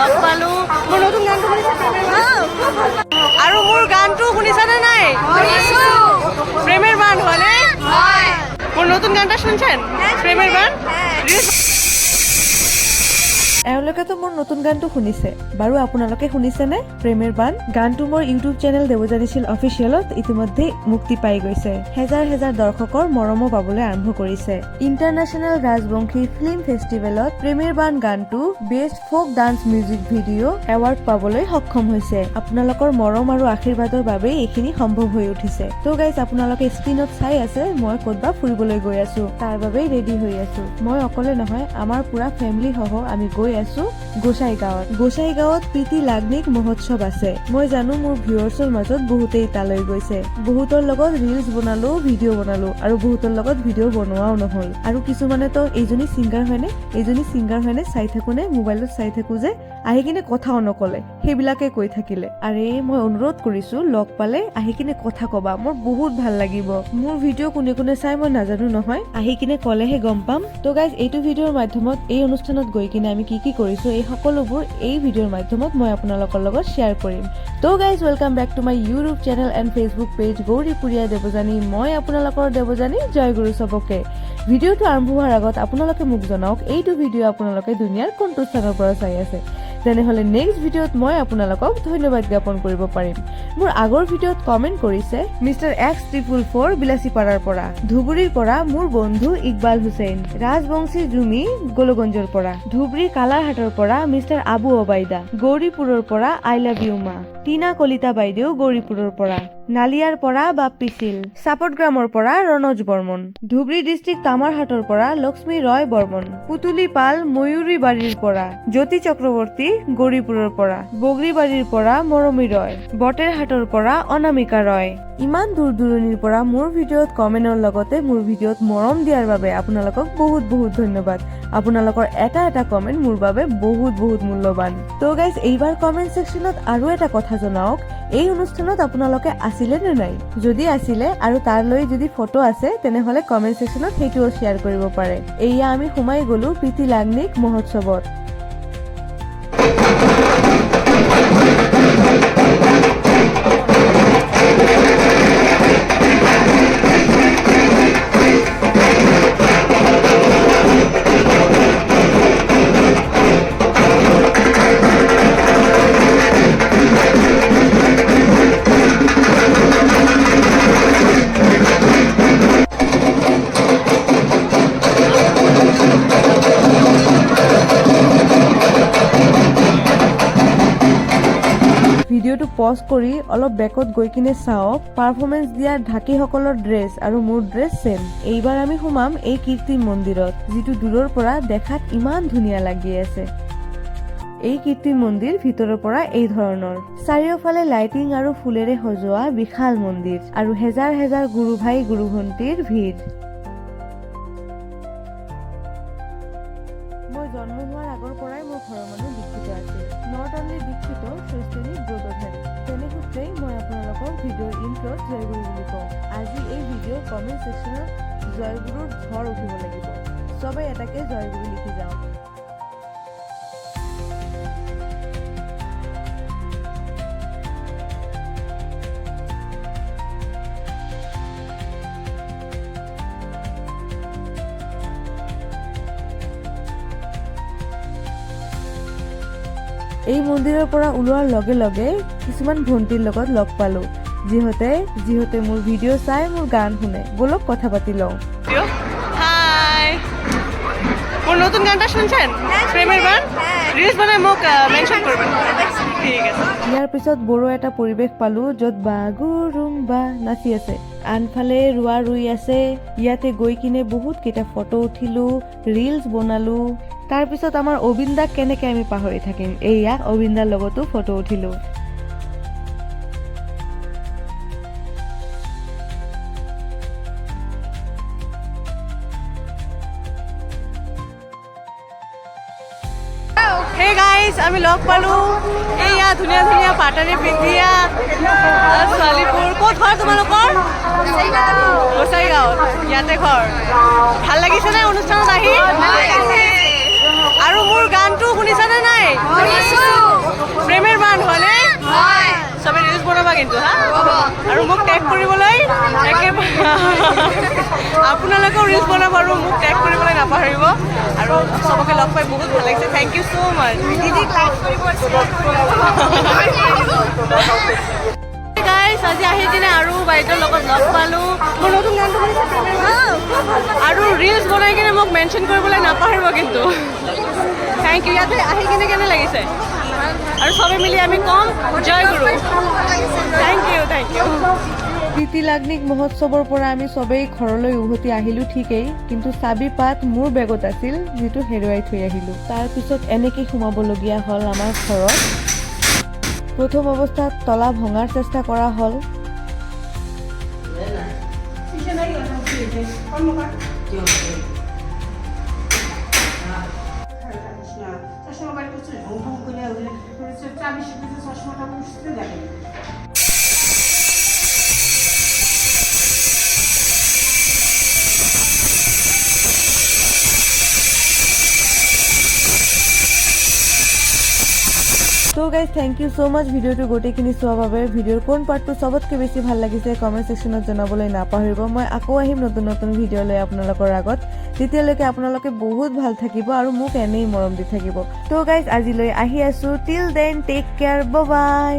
পালো মোৰ নতুন গানটো আৰু মোৰ গানটো শুনিছানে নাই? প্ৰেমেৰ বান হয়নে? মোৰ নতুন গানটা শুনছেন? প্ৰেমেৰ বান এওঁলোকেতো মোৰ নতুন গানটো শুনিছে বাৰু আপোনালোকে শুনিছেনে প্ৰেমেৰ বান গানটো মোৰ ইউটিউব চেনেল দেৱজানীশীল অফিচিয়েলত ইতিমধ্যে মুক্তি পাই গৈছে হেজাৰ হেজাৰ দৰ্শকৰ মৰমো পাবলৈ আৰম্ভ কৰিছে ইণ্টাৰনেশ্যনেল ৰাজবংশী ফিল্ম ফেষ্টিভেলত প্ৰেমেৰ বান গানটো বেষ্ট ফোক ডান্স মিউজিক ভিডিঅ' এৱাৰ্ড পাবলৈ সক্ষম হৈছে আপোনালোকৰ মৰম আৰু আশীৰ্বাদৰ বাবেই এইখিনি সম্ভৱ হৈ উঠিছে তো গাইজ আপোনালোকে স্ক্ৰীনত চাই আছে মই ক'তবা ফুৰিবলৈ গৈ আছো তাৰ বাবেই ৰেডি হৈ আছো মই অকলে নহয় আমাৰ পুৰা ফেমিলি সহ আমি গৈ আছো গোসাইগাঁৱত প্ৰীতি লাগ্নিক মহোৎসৱ আছে মই জানো মোৰ ভিউৱাৰ্ছৰ মাজত বহুতেই তালৈ গৈছে বহুতৰ লগত ৰিলছ বনালো ভিডিঅ' বনালো আৰু বহুতৰ লগত ভিডিঅ' বনোৱাও নহল আৰু কিছুমানেতো এইজনী ছিংগাৰ হয়নে চাই থাকোনে মোবাইলত চাই থাকো যে আহি কিনে কথাও নকলে সেইবিলাকে কৈ থাকিলে আৰে মই অনুৰোধ কৰিছো লগ পালে আহি কিনে কথা কবা মোৰ বহুত ভাল লাগিব মোৰ ভিডিঅ' কোনে কোনে চাই মই নাজানো নহয় আহি কিনে কলেহে গম পাম তো গাইজ এইটো ভিডিঅ'ৰ মাধ্যমত এই অনুষ্ঠানত গৈ কিনে আমি কি কৰিছো এই সকলোবোৰ এই ভিডিঅ'ৰ মাধ্যমত মই আপোনালোকৰ লগত শ্বেয়াৰ কৰিম তো guys welcome back to my YouTube channel and Facebook page গৌৰীপুৰীয়া দেৱজানী মই আপোনালোকৰ দেৱজানী জয়গুৰু চবকে ভিডিঅ'টো আৰম্ভ হোৱাৰ আগত আপোনালোকে মোক জনাওক এইটো ভিডিঅ' আপোনালোকে দুনিয়াৰ কোনটো স্থানৰ পৰা চাই আছে তেনেহলে নেক্সট ভিডিঅ'ত মই আপোনালোকক ধন্যবাদ জ্ঞাপন কৰিব পাৰিম মোৰ আগৰ ভিডিঅ'ত কমেন্ট কৰিছে মিষ্টাৰ X444 বিলাসীপাৰাৰ পৰা ধুবুৰীৰ পৰা মোৰ বন্ধু ইকবাল হুছেইন ৰাজবংশী জুমি গোলগঞ্জৰ পৰা ধুবুৰী কালাৰহাটৰ পৰা মিষ্টাৰ আবু অবাইদা গৌৰীপুৰৰ পৰা আই লাভ ইউ মা টিনা কলিতা বাইদেউ গৌৰীপুৰৰ পৰা নালিয়াৰ পৰা বাপ্পি চিল চাপটগ্ৰামৰ পৰা ৰণজ বৰ্মন ধুবুৰী ডিষ্ট্ৰিক্ট তামাৰহাটৰ পৰা লক্ষ্মী ৰয় বৰ্মন পুতুলি পাল ময়ূৰী বাৰীৰ পৰা জ্যোতি চক্ৰৱৰ্তী গৌৰীপুৰৰ পৰা বগৰীবাৰীৰ পৰা মৰমী ৰয় বটেৰহাটৰ পৰা অনামিকা ৰয় ইমান দূৰ দূৰণিৰ পৰা মোৰ ভিডিঅ'ত কমেন্টৰ লগতে মোৰ ভিডিঅ'ত মৰম দিয়াৰ বাবে আপোনালোকক বহুত বহুত ধন্যবাদ আপোনালোকৰ এটা কমেন্ট মোৰ বাবে বহুত বহুত মূল্যৱান তো গাইজ এইবাৰ কমেন্ট সেকশনত আৰু এটা কথা জনাওক এই অনুষ্ঠানত আপোনালোকে আছিলে নে নাই যদি আছিলে আৰু তাৰ লৈ যদি ফটো আছে তেনেহলে কমেন্ট সেকশনত সেইটোও শ্বেয়াৰ কৰিব পাৰে এইয়া আমি সোমাই গলো প্ৰীতি লাগ্নিক মহোৎসৱত ভিডিঅ'টো পজ কৰি অলপ বেকত গৈ কিনে চাওক পাৰফৰ্মেন্স দিয়া ঢাকিসকলৰ ড্ৰেছ আৰু মোৰ ড্ৰেছ সেম এইবাৰ আমি সোমাম এই কীৰ্তি মন্দিৰত যিটো দূৰৰ পৰা দেখাত ইমান ধুনীয়া লাগি আছে এই কীৰ্তি মন্দিৰ ভিতৰৰ পৰা এই ধৰণৰ চাৰিওফালে লাইটিং আৰু ফুলেৰে সজোৱা বিশাল মন্দিৰ আৰু হেজাৰ হেজাৰ গুৰু ভাই গুৰু ভণ্টিৰ ভিৰ মই জন্ম হোৱাৰ আগৰ পৰাই মোৰ ঘৰৰ মানুহ দীক্ষিত আছিল নট অনলি দীক্ষিত খ্ৰীষ্টানী ব্ৰতধাৰী তেনেক্ষেত্ৰে মই আপোনালোকক ভিডিঅ'ৰ ইন্ট্ৰত জয়গুৰু বুলি কওঁ আজি এই ভিডিঅ'ৰ কমেন্ট সেকশনত জয়গুৰুৰ ঝড় উঠিব লাগিব সবাই এটাকে জয়গুৰু লিখি যাওক এই মন্দিৰৰ পৰা ওলোৱাৰ লগে লগে কিছুমান ভণ্টিৰ লগত লগ পালো যিহতে মোৰ ভিডিঅ' চাই মোৰ গান শুনে বলক কথা পাতি লওঁ হাই মোৰ নতুন গানটা শুনছেন প্ৰেমেৰ বান ৰিলস বনাই মোক মেনশন কৰবেন ঠিক আছে ইয়াৰ পিছত বড়ো এটা পৰিৱেশ পালো য'ত বাগুৰুম্বা নাচি আছে আনফালে ৰুৱা ৰুই আছে ইয়াতে গৈ কিনে বহুত কেইটা ফটো উঠিলো ৰিলছ বনালো তাৰ পিছত আমাৰ অবিন্দাক কেনেকে আমি পাহৰি থাকিম এইয়া অবিন্দাৰ লগতো ফটো উঠিলো Hey guys, আমি লগ পালো এইয়া ধুনীয়া ধুনীয়া পাটাৰী পিন্ধিয়া ছোৱালীবোৰ ক'ত ঘৰ তোমালোকৰ গোসাইগাঁৱত ইয়াতে ঘৰ ভাল লাগিছে নে অনুষ্ঠানত আহি আৰু মোৰ গানটো শুনিছানে নাই টেগ কৰিবলৈ আপোনালোকেও ৰিলছ বনাব আৰু মোক টেগ কৰিবলৈ নাপাহৰিব আৰু চবকে লগ পাই বহুত ভাল লাগিছে thank you so' much guys আজি আহি কিনে আৰু বাইদেউৰ লগত লগ পালোঁ মোৰ নতুন গানটো আৰু ৰিলছ বনাই কিনে মোক মেনশ্যন কৰিবলৈ নাপাহৰিব কিন্তু থেংক ইউ ইয়াতে আহি কিনে কেনে লাগিছে আৰু চবে মিলি আমি কম জয় গুৰু থেংক ইউ প্ৰীতি লাগ্নিক মহোৎসৱৰ পৰা আমি চবেই ঘৰলৈ উভতি আহিলোঁ ঠিকেই কিন্তু চাবি পাত মোৰ বেগত আছিল যিটো হেৰুৱাই থৈ আহিলোঁ তাৰপিছত এনেকৈ সোমাবলগীয়া হ'ল আমাৰ ঘৰত প্ৰথম অৱস্থাত তলা ভঙাৰ চেষ্টা কৰা হ'ল তো গাইজ থেংক ইউ ছ' মাছ ভিডিঅ'টো গোটেইখিনি চোৱাৰ বাবে ভিডিঅ'ৰ কোন পাৰ্টটো চবতকৈ বেছি ভাল লাগিছে কমেণ্ট ছেকশ্যনত জনাবলৈ নাপাহৰিব মই আকৌ আহিম নতুন নতুন ভিডিঅ' লৈ আপোনালোকৰ আগত তেতিয়ালৈকে আপোনালোকে বহুত ভাল থাকিব আৰু মোক এনেই মৰম দি থাকিব তো গাইজ আজিলৈ আহি আছোঁ till then take care bye